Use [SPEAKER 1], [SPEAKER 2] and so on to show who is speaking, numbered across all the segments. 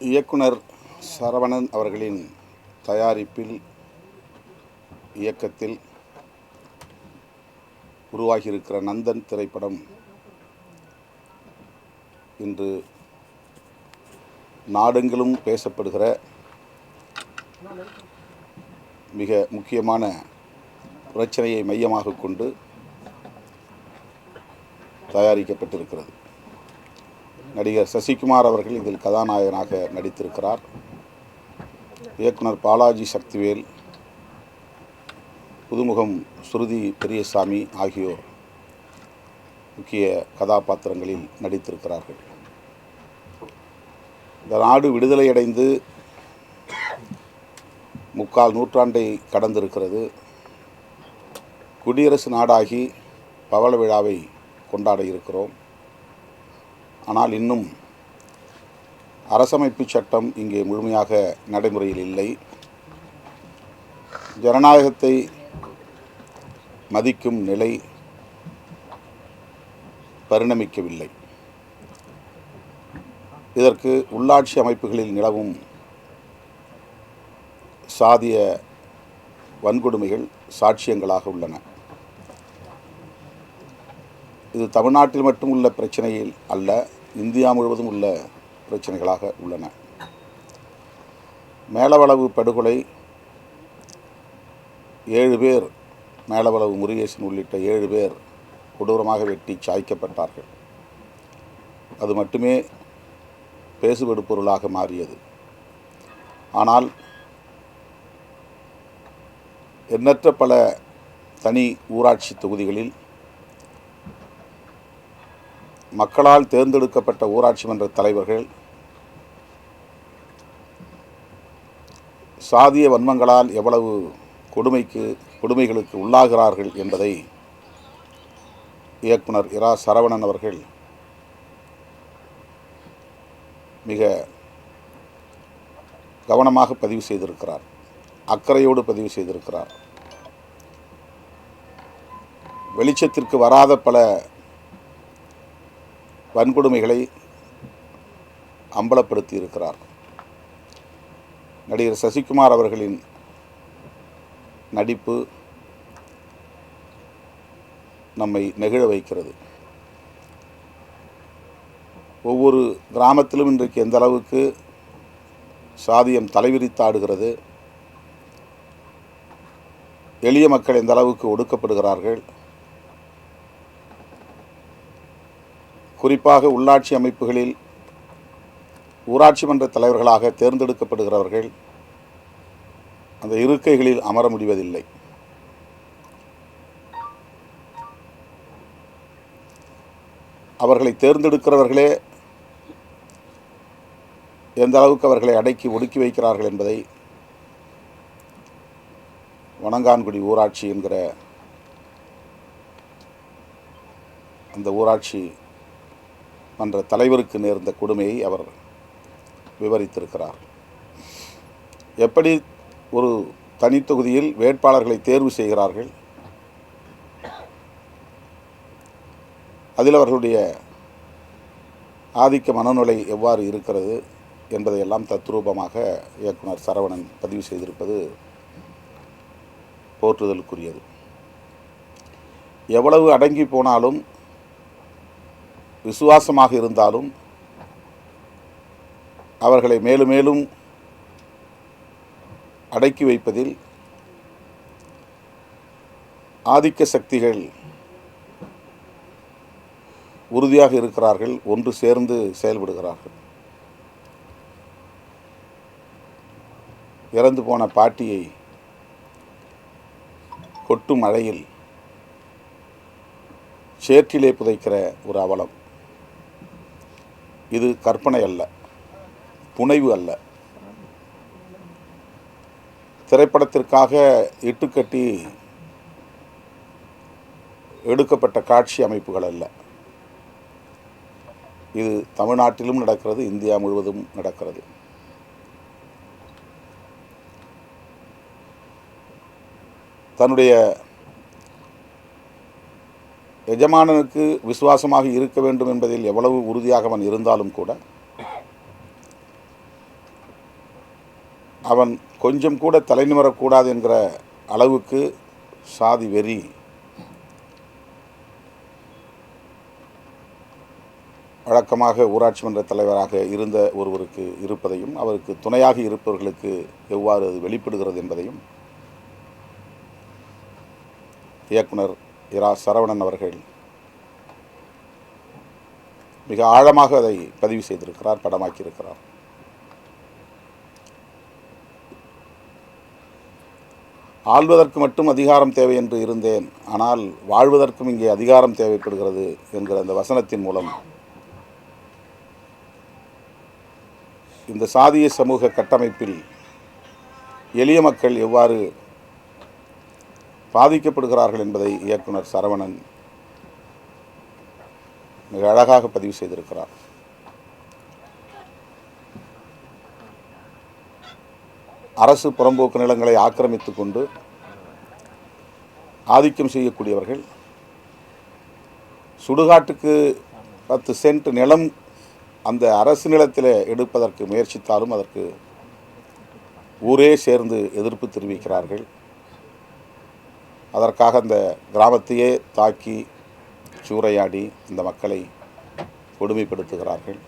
[SPEAKER 1] இயக்குனர் சரவணன் அவர்களின் தயாரிப்பில் இயக்கத்தில் உருவாகியிருக்கிற நந்தன் திரைப்படம் இன்று நாடெங்கிலும் பேசப்படுகிற மிக முக்கியமான பிரச்சனையை மையமாக கொண்டு தயாரிக்கப்பட்டிருக்கிறது. நடிகர் சசிகுமார் அவர்கள் இதில் கதாநாயகனாக நடித்திருக்கிறார். இயக்குனர் பாலாஜி சக்திவேல், புதுமுகம் ஸ்ருதி பெரியசாமி ஆகியோர் முக்கிய கதாபாத்திரங்களில் நடித்திருக்கிறார்கள். இந்த நாடு விடுதலையடைந்து 3/4 நூற்றாண்டை கடந்திருக்கிறது. குடியரசு நாடாகி பவள விழாவை கொண்டாட இருக்கிறோம். ஆனால் இன்னும் அரசமைப்பு சட்டம் இங்கே முழுமையாக நடைமுறையில் இல்லை. ஜனநாயகத்தை மதிக்கும் நிலை பரிணமிக்கவில்லை. இதற்கு உள்ளாட்சி அமைப்புகளில் நிலவும் சாதிய வன்கொடுமைகள் சாட்சியங்களாக உள்ளன. இது தமிழ்நாட்டில் மட்டும் உள்ள பிரச்சனையில் அல்ல, இந்தியா முழுவதும் உள்ள பிரச்சனைகளாக உள்ளன. மேலவளவு படுகொலை, 7 பேர், மேலவளவு முருகேசன் உள்ளிட்ட 7 பேர் கொடூரமாக வெட்டி சாய்க்கப்பட்டார்கள். அது மட்டுமே பேசுபடு பொருளாக மாறியது. ஆனால் எண்ணற்ற பல தனி ஊராட்சி தொகுதிகளில் மக்களால் தேர்ந்தெடுக்கப்பட்ட ஊராட்சி மன்ற தலைவர்கள் சாதிய வன்மங்களால் எவ்வளவு கொடுமைகளுக்கு உள்ளாகிறார்கள் என்பதை இயக்குனர் இரா சரவணன் அவர்கள் மிக கவனமாக பதிவு செய்திருக்கிறார், அக்கறையோடு பதிவு செய்திருக்கிறார். வெளிச்சத்திற்கு வராத பல வன்கொடுமைகளை அம்பலப்படுத்தி இருக்கிறார். நடிகர் சசிகுமார் அவர்களின் நடிப்பு நம்மை நெகிழ வைக்கிறது. ஒவ்வொரு கிராமத்திலும் இன்றைக்கு எந்த அளவுக்கு சாதியம் தலைவிரித்தாடுகிறது, எளிய மக்கள் எந்த அளவுக்கு ஒடுக்கப்படுகிறார்கள், குறிப்பாக உள்ளாட்சி அமைப்புகளில் ஊராட்சி மன்ற தலைவர்களாக தேர்ந்தெடுக்கப்படுகிறவர்கள் அந்த இருக்கைகளில் அமர முடிவதில்லை. அவர்களை தேர்ந்தெடுக்கிறவர்களே எந்த அளவுக்கு அவர்களை அடக்கி ஒடுக்கி வைக்கிறார்கள் என்பதை வணங்கான்குடி ஊராட்சி என்கிற அந்த ஊராட்சி மன்ற தலைவருக்கு நேர்ந்த கொடுமையை அவர் விவரித்திருக்கிறார். எப்படி ஒரு தனித்தொகுதியில் வேட்பாளர்களை தேர்வு செய்கிறார்கள், அதில் அவர்களுடைய ஆதிக்க மனநிலை எவ்வாறு இருக்கிறது என்பதையெல்லாம் தத்ரூபமாக இயக்குனர் சரவணன் பதிவு செய்திருப்பது போற்றுதலுக்குரியது. எவ்வளவு அடங்கி போனாலும், விசுவாசமாக இருந்தாலும் அவர்களை மேலும் மேலும் அடக்கி வைப்பதில் ஆதிக்க சக்திகள் உறுதியாக இருக்கிறார்கள், ஒன்று சேர்ந்து செயல்படுகிறார்கள். இறந்து போன பாட்டியை கொட்டும் மழையில் சேற்றிலே புதைக்கிற ஒரு அவலம். இது கற்பனை அல்ல, புனைவு அல்ல, திரைப்படத்திற்காக இட்டுக்கட்டி எடுக்கப்பட்ட காட்சி அமைப்புகள் அல்ல. இது தமிழ்நாட்டிலும் நடக்கிறது, இந்தியா முழுவதும் நடக்கிறது. தன்னுடைய எஜமானனுக்கு விசுவாசமாக இருக்க வேண்டும் என்பதில் எவ்வளவு உறுதியாக அவன் இருந்தாலும் கூட அவன் கொஞ்சம் கூட தலைநிமிரக்கூடாது என்கிற அளவுக்கு சாதி வெறி வழக்கமாக ஊராட்சி மன்ற தலைவராக இருந்த ஒருவருக்கு இருப்பதையும் அவருக்கு துணையாக இருப்பவர்களுக்கு எவ்வாறு அது வெளிப்படுகிறது என்பதையும் இயக்குனர் இரா சரவணன் அவர்கள் மிக ஆழமாக அதை பதிவு செய்திருக்கிறார், படமாக்கியிருக்கிறார். ஆள்வதற்கு மட்டும் அதிகாரம் தேவை என்று இருந்தேன், ஆனால் வாழ்வதற்கும் இங்கே அதிகாரம் தேவைப்படுகிறது என்கிற அந்த வசனத்தின் மூலம் இந்த சாதிய சமூக கட்டமைப்பில் எளிய மக்கள் எவ்வாறு பாதிக்கப்படுகிறார்கள் என்பதை இயக்குனர் சரவணன் மிக அழகாக பதிவு செய்திருக்கிறார். அரசு புறம்போக்கு நிலங்களை ஆக்கிரமித்துக் கொண்டு ஆதிக்கம் செய்யக்கூடியவர்கள் சுடுகாட்டுக்கு 10 சென்ட் நிலம் அந்த அரசு நிலத்தில் எடுப்பதற்கு முயற்சித்தாலும் அதற்கு ஊரே சேர்ந்து எதிர்ப்பு தெரிவிக்கிறார்கள். அதற்காக அந்த கிராமத்தையே தாக்கி சூறையாடி இந்த மக்களை கொடுமைப்படுத்துகிறார்கள்.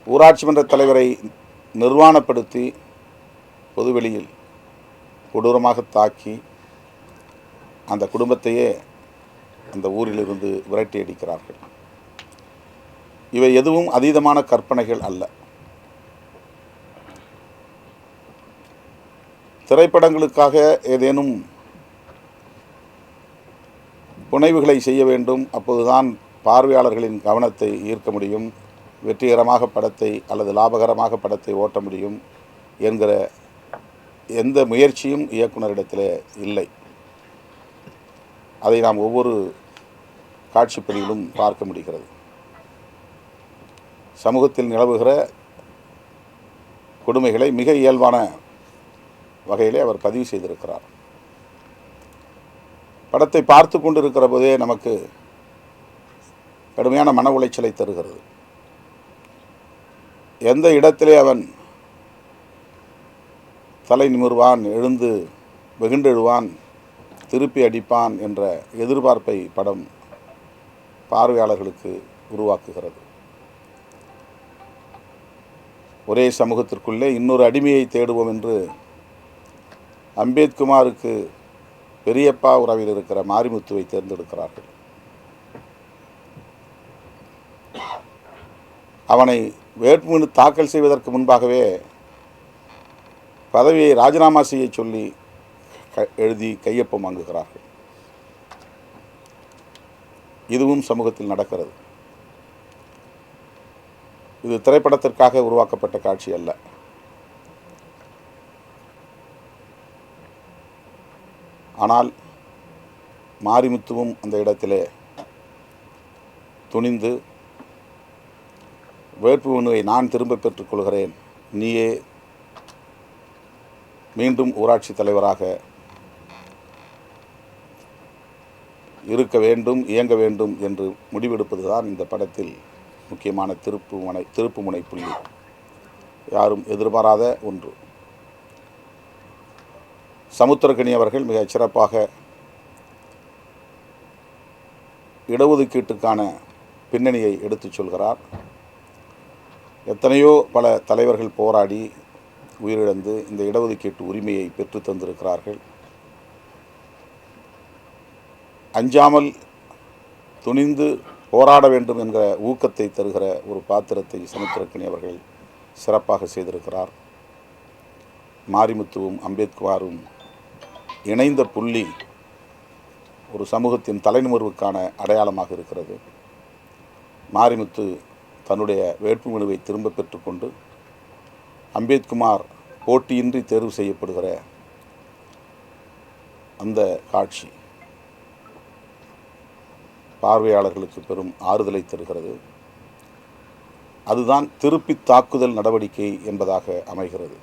[SPEAKER 1] ஊராட்சி மன்ற தலைவரை நிர்வாணப்படுத்தி பொதுவெளியில் கொடூரமாக தாக்கி அந்த குடும்பத்தையே அந்த ஊரிலிருந்து விரட்டி அடிக்கிறார்கள். இவை எதுவும் அதீதமான கற்பனைகள் அல்ல. திரைப்படங்களுக்காக ஏதேனும் புனைவுகளை செய்ய வேண்டும், அப்போதுதான் பார்வையாளர்களின் கவனத்தை ஈர்க்க முடியும், வெற்றிகரமாக படத்தை அல்லது லாபகரமாக படத்தை ஓட்ட முடியும் என்கிற எந்த முயற்சியும் இயக்குனரிடத்தில் இல்லை. அதை நாம் ஒவ்வொரு காட்சிப்பதிவிலும் பார்க்க முடிகிறது. சமூகத்தில் நிலவுகிற கொடுமைகளை மிக இயல்பான வகையிலே அவர் பதிவு செய்திருக்கிறார். படத்தை பார்த்து கொண்டிருக்கிற போதே நமக்கு கடுமையான மன உளைச்சலை தருகிறது. எந்த இடத்திலே அவன் தலை நிமிர்வான், எழுந்து வெகுண்டெழுவான், திருப்பி அடிப்பான் என்ற எதிர்பார்ப்பை படம் பார்வையாளர்களுக்கு உருவாக்குகிறது. ஒரே சமூகத்திற்குள்ளே இன்னொரு அடிமையை தேடுவோம் என்று அம்பேத்குமாருக்கு பெரியப்பா உறவில் இருக்கிற மாரிமுத்துவை தேர்ந்தெடுக்கிறார்கள். அவனை வேட்புமனு தாக்கல் செய்வதற்கு முன்பாகவே பதவியை ராஜினாமா செய்ய சொல்லி எழுதி கையொப்பம் வாங்குகிறார்கள். இதுவும் சமூகத்தில் நடக்கிறது. இது திரைப்படத்திற்காக உருவாக்கப்பட்ட காட்சி அல்ல. ஆனால் மாரிமுத்துவும் அந்த இடத்திலே துணிந்து வேட்புமனுவை நான் திரும்ப பெற்றுக்கொள்கிறேன், நீயே மீண்டும் ஊராட்சி தலைவராக இருக்க வேண்டும், இயங்க வேண்டும் என்று முடிவெடுப்பதுதான் இந்த படத்தில் முக்கியமான திருப்புமுனை புள்ளி. யாரும் எதிர்பாராத ஒன்று. சமுத்திரக்கனி அவர்கள் மிகச் சிறப்பாக இடஒதுக்கீட்டுக்கான பின்னணியை எடுத்துச் சொல்கிறார். எத்தனையோ பல தலைவர்கள் போராடி உயிரிழந்து இந்த இடஒதுக்கீட்டு உரிமையை பெற்று தந்திருக்கிறார்கள். அஞ்சாமல் துணிந்து போராட வேண்டும் என்கிற ஊக்கத்தை தருகிற ஒரு பாத்திரத்தை சமுத்திரக்கனி அவர்கள் சிறப்பாக செய்திருக்கிறார். மாரிமுத்துவும் அம்பேத்குமாரும் இணைந்த புள்ளி ஒரு சமூகத்தின் தலைநிமிர்வுக்கான அடையாளமாக இருக்கிறது. மாரிமுத்து தன்னுடைய வேட்புமனுவை திரும்ப பெற்றுக்கொண்டு அம்பேத்குமார் போட்டியின்றி தேர்வு செய்யப்படுகிற அந்த காட்சி பார்வையாளர்களுக்கு பெரும் ஆறுதலை தருகிறது. அதுதான் திருப்பி தாக்குதல் நடவடிக்கை என்பதாக அமைகிறது.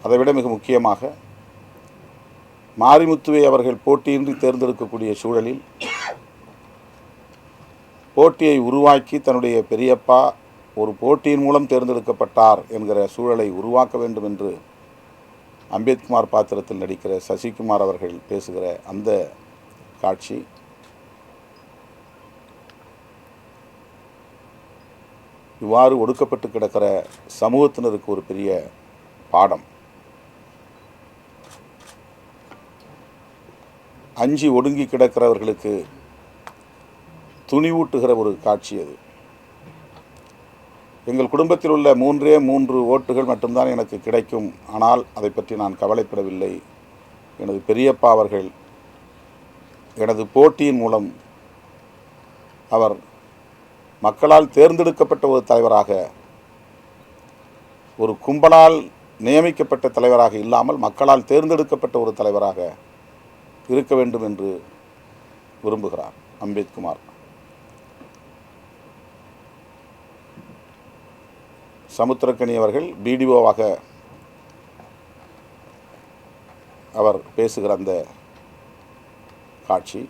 [SPEAKER 1] அதைவிட மிக முக்கியமாக மாரிமுத்துவை அவர்கள் போட்டியின்றி தேர்ந்தெடுக்கக்கூடிய சூழலில் போட்டியை உருவாக்கி தன்னுடைய பெரியப்பா ஒரு போட்டியின் மூலம் தேர்ந்தெடுக்கப்பட்டார் என்கிற சூழலை உருவாக்க வேண்டும் என்று அம்பேத்குமார் பாத்திரத்தில் நடிக்கிற சசிகுமார் அவர்கள் பேசுகிற அந்த காட்சி இவ்வாறு ஒடுக்கப்பட்டு கிடக்கிற சமூகத்தினருக்கு ஒரு பெரிய பாடம். அஞ்சி ஒடுங்கி கிடக்கிறவர்களுக்கு துணிவூட்டுகிற ஒரு காட்சி அது. எங்கள் குடும்பத்தில் உள்ள 3 ஓட்டுகள் மட்டும்தான் எனக்கு கிடைக்கும், ஆனால் அதை பற்றி நான் கவலைப்படவில்லை. எனது பெரியப்பா அவர்கள் எனது போட்டியின் மூலம் அவர் மக்களால் தேர்ந்தெடுக்கப்பட்ட ஒரு தலைவராக, ஒரு கும்பலால் நியமிக்கப்பட்ட தலைவராக இல்லாமல் மக்களால் தேர்ந்தெடுக்கப்பட்ட ஒரு தலைவராக இருக்க வேண்டும் என்று விரும்புகிறார் அம்பேத்குமார். சமுத்திரக்கனி அவர்கள் பிடிஓவாக அவர் பேசுகிற அந்த காட்சி,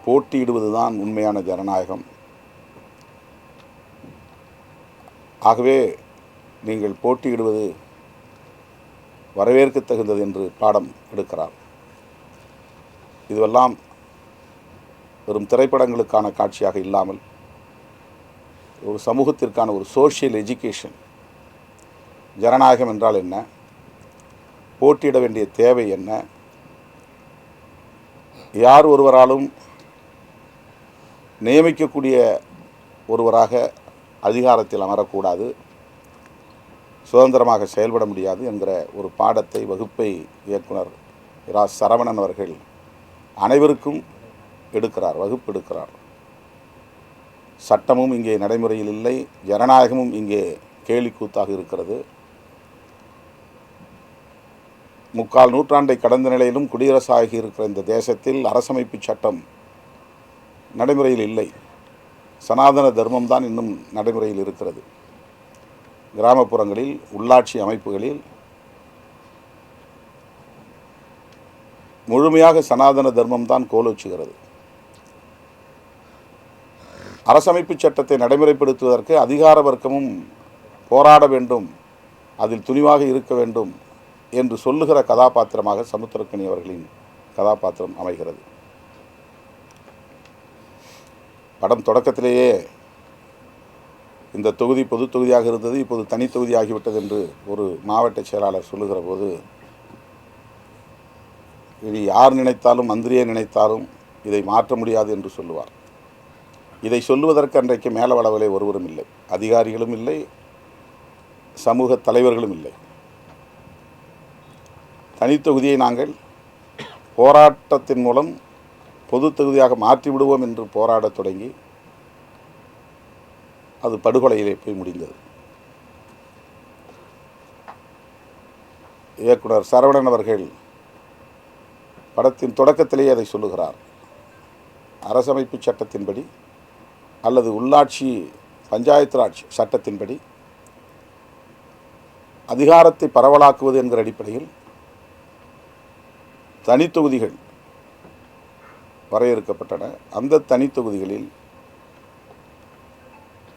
[SPEAKER 1] போட்டியிடுவதுதான் உண்மையான ஜனநாயகம். ஆகவே நீங்கள் போட்டியிடுவது வரவேற்க தகுந்தது என்று பாடம் எடுக்கிறார். இதுவெல்லாம் வெறும் திரைப்படங்களுக்கான காட்சியாக இல்லாமல் ஒரு சமூகத்திற்கான ஒரு சோஷியல் எஜுகேஷன். ஜனநாயகம் என்றால் என்ன, போட்டியிட வேண்டிய தேவை என்ன, யார் ஒருவராலும் நியமிக்கக்கூடிய ஒருவராக அதிகாரத்தில் அமரக்கூடாது, சுதந்திரமாக செயல்பட முடியாது என்கிற ஒரு பாடத்தை, வகுப்பை இயக்குனர் இரா சரவணன் அவர்கள் அனைவருக்கும் எடுக்கிறார், வகுப்பு எடுக்கிறார். சட்டமும் இங்கே நடைமுறையில் இல்லை, ஜனநாயகமும் இங்கே கேலிக்கூத்தாக இருக்கிறது. 3/4 நூற்றாண்டை கடந்த நிலையிலும் குடியரசாகி இருக்கிற இந்த தேசத்தில் அரசமைப்பு சட்டம் நடைமுறையில் இல்லை. சனாதன தர்மம் தான் இன்னும் நடைமுறையில் இருக்கிறது. கிராமப்புறங்களில், உள்ளாட்சி அமைப்புகளில் முழுமையாக சனாதன தர்மம் தான் கோலோச்சுகிறது. அரசமைப்பு சட்டத்தை நடைமுறைப்படுத்துவதற்கு அதிகார வர்க்கமும் போராட வேண்டும், அதில் துணிவாக இருக்க வேண்டும் என்று சொல்லுகிற கதாபாத்திரமாக சமுத்திரக்கனி அவர்களின் கதாபாத்திரம் அமைகிறது. படம் தொடக்கத்திலேயே இந்த தொகுதி பொது தொகுதியாக இருந்தது, இப்போது தனி தொகுதியாகிவிட்டது என்று ஒரு மாவட்ட செயலாளர் சொல்லுகிற போது, இது யார் நினைத்தாலும், மந்திரியை நினைத்தாலும் இதை மாற்ற முடியாது என்று சொல்லுவார். இதை சொல்லுவதற்கு அன்றைக்கு மேலவளவிலே ஒருவரும் இல்லை, அதிகாரிகளும் இல்லை, சமூக தலைவர்களும் இல்லை. தனித்தொகுதியை நாங்கள் போராட்டத்தின் மூலம் பொது தொகுதியாக மாற்றிவிடுவோம் என்று போராடத் தொடங்கி அது படுகொலையிலே போய் முடிந்தது. இயக்குனர் சரவணன் அவர்கள் படத்தின் தொடக்கத்திலேயே அதை சொல்லுகிறார். அரசமைப்பு சட்டத்தின்படி அல்லது உள்ளாட்சி பஞ்சாயத்து ராஜ் சட்டத்தின்படி அதிகாரத்தை பரவலாக்குவது என்கிற அடிப்படையில் தனித்தொகுதிகள் வரையறுக்கப்பட்டன. அந்த தனித்தொகுதிகளில்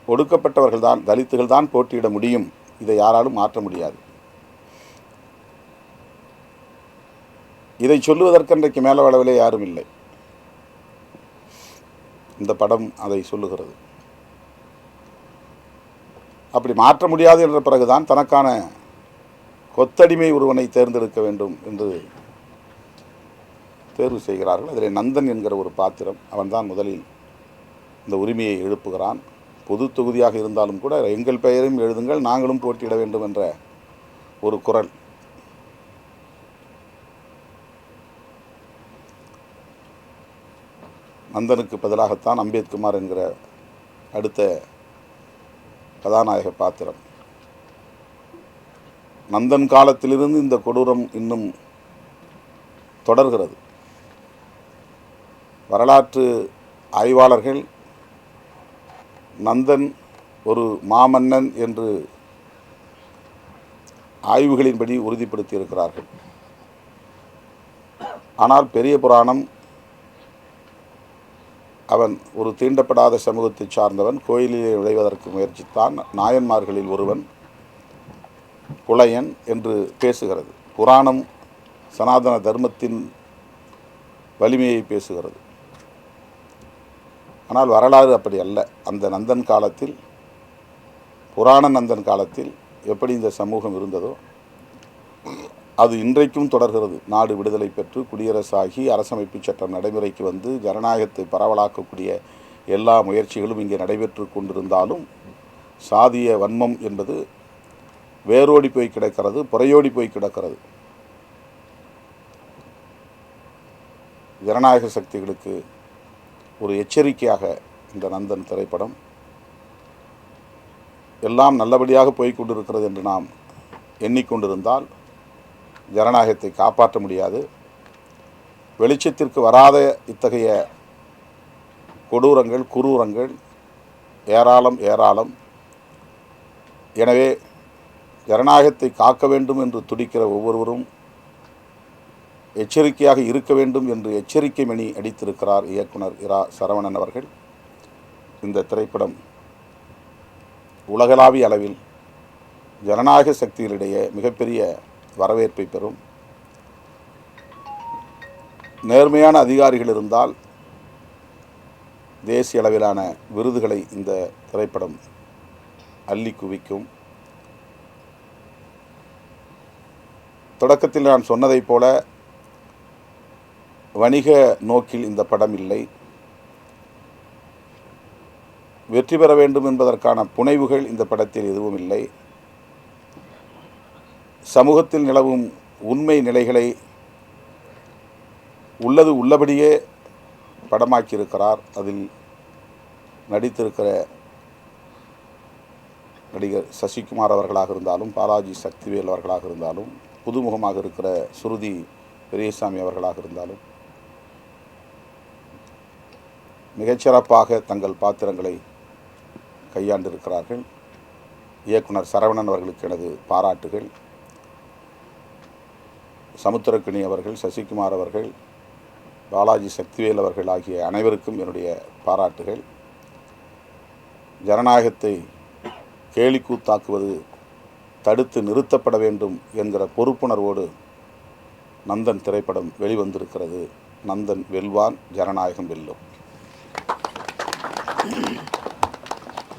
[SPEAKER 1] ஒடுக்கப்பட்டவர்கள்தான், தலித்துகள் தான் போட்டியிட முடியும், இதை யாராலும் மாற்ற முடியாது. இதை சொல்லுவதற்கு அன்றைக்கு மேலவளவிலே யாரும் இல்லை. இந்த படம் அதை சொல்லுகிறது. அப்படி மாற்ற முடியாது என்ற பிறகுதான் தனக்கான கொத்தடிமை ஒருவனை தேர்ந்தெடுக்க வேண்டும் என்று தேர்வு செய்கிறார்கள். அதில் நந்தன் என்கிற ஒரு பாத்திரம், அவன்தான் முதலில் இந்த உரிமையை எழுப்புகிறான். பொது தொகுதியாக இருந்தாலும் கூட எங்கள் பெயரையும் எழுதுங்கள், நாங்களும் போட்டியிட வேண்டும் என்ற ஒரு குரல். நந்தனுக்கு பதிலாகத்தான் அம்பேத்குமார் என்கிற அடுத்த கதாநாயக பாத்திரம். நந்தன் காலத்திலிருந்து இந்த கொடூரம் இன்னும் தொடர்கிறது. வரலாற்று ஆய்வாளர்கள் நந்தன் ஒரு மாமன்னன் என்று ஆய்வுகளின்படி உறுதிப்படுத்தி இருக்கிறார்கள். ஆனால் பெரிய புராணம் அவன் ஒரு தீண்டப்படாத சமூகத்தை சார்ந்தவன், கோயிலிலே நுழைவதற்கு முயற்சித்தான், நாயன்மார்களில் ஒருவன், புலையன் என்று பேசுகிறது. புராணம் சனாதன தர்மத்தின் வலிமையை பேசுகிறது. ஆனால் வரலாறு அப்படி அல்ல. அந்த நந்தன் காலத்தில், புராண நந்தன் காலத்தில் எப்படி இந்த சமூகம் இருந்ததோ அது இன்றைக்கும் தொடர்கிறது. நாடு விடுதலை பெற்று குடியரசாகி அரசமைப்பு சட்டம் நடைமுறைக்கு வந்து ஜனநாயகத்தை பரவலாக்கக்கூடிய எல்லா முயற்சிகளும் இங்கே நடைபெற்று கொண்டிருந்தாலும் சாதிய வன்மம் என்பது வேரோடி போய் கிடக்கிறது, புறையோடி போய் கிடக்கிறது. ஜனநாயக சக்திகளுக்கு ஒரு எச்சரிக்கையாக இந்த நந்தன் திரைப்படம். எல்லாம் நல்லபடியாக போய்கொண்டிருக்கிறது என்று நாம் எண்ணிக்கொண்டிருந்தால் ஜனநாயகத்தை காப்பாற்ற முடியாது. வெளிச்சத்திற்கு வராத இத்தகைய கொடூரங்கள், குரூரங்கள் ஏராளம் ஏராளம். எனவே ஜனநாயகத்தை காக்க வேண்டும் என்று துடிக்கிற ஒவ்வொருவரும் எச்சரிக்கையாக இருக்க வேண்டும் என்று எச்சரிக்கை மணி அடித்திருக்கிறார் இயக்குனர் இரா சரவணன் அவர்கள். இந்த திரைப்படம் உலகளாவிய அளவில் ஜனநாயக சக்திகளிடையே மிகப்பெரிய வரவேற்பை பெறும். நேர்மையான அதிகாரிகள் இருந்தால் தேசிய அளவிலான விருதுகளை இந்த திரைப்படம் அள்ளி குவிக்கும். தொடக்கத்தில் நான் சொன்னதைப் போல வணிக நோக்கில் இந்த படம் இல்லை. வெற்றி பெற வேண்டும் என்பதற்கான புனைவுகள் இந்த படத்தில் எதுவும் இல்லை. சமூகத்தில் நிலவும் உண்மை நிலைகளை உள்ளது உள்ளபடியே படமாக்கியிருக்கிறார். அதில் நடித்திருக்கிற நடிகர் சசிகுமார் அவர்களாக இருந்தாலும், பாலாஜி சக்திவேல் அவர்களாக இருந்தாலும், புதுமுகமாக இருக்கிற சுருதி பெரியசாமி அவர்களாக இருந்தாலும் மிகச்சிறப்பாக தங்கள் பாத்திரங்களை கையாண்டிருக்கிறார்கள். இயக்குனர் சரவணன் அவர்களுக்கு எனது பாராட்டுகள். சமுத்திரக்கனி அவர்கள், சசிகுமார் அவர்கள், பாலாஜி சக்திவேல் அவர்கள் ஆகிய அனைவருக்கும் என்னுடைய பாராட்டுகள். ஜனநாயகத்தை கேலிக்கூத்தாக்குவது தடுத்து நிறுத்தப்பட வேண்டும் என்கிற பொறுப்புணர்வோடு நந்தன் திரைப்படம் வெளிவந்திருக்கிறது. நந்தன் வெல்வான், ஜனநாயகம் வெல்லும்.